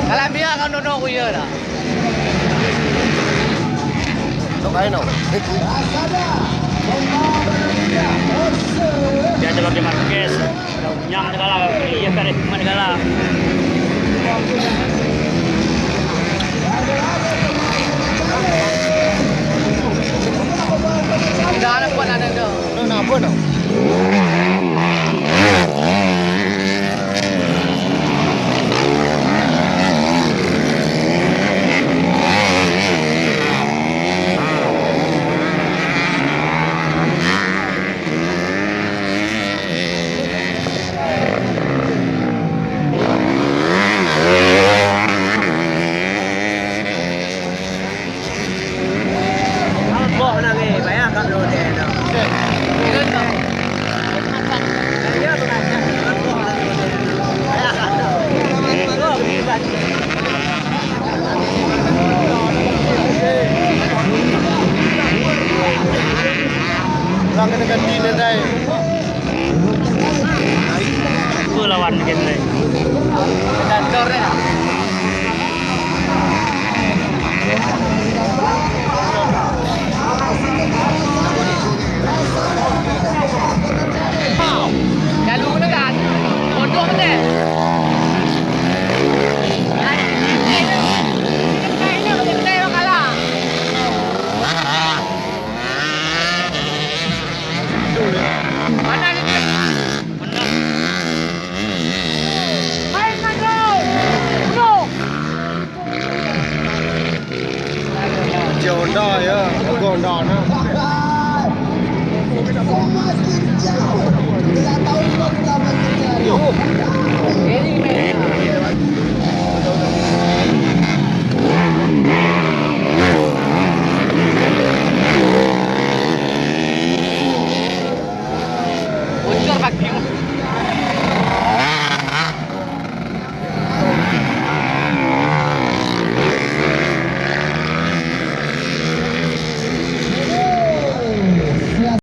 Alam niya kung ano ko yun ah. Ito kayo no? Dia jalur di Marquez. Nyam segala, iya kare cuma segala. Hinahanap ko na nando. Ano na po no? Lang kena ganti na tayo. Itu lawan gitu. Dan door na. Kaya lumunod ka. Ondo mo din. Honda ya, aku Honda na. Unsur pag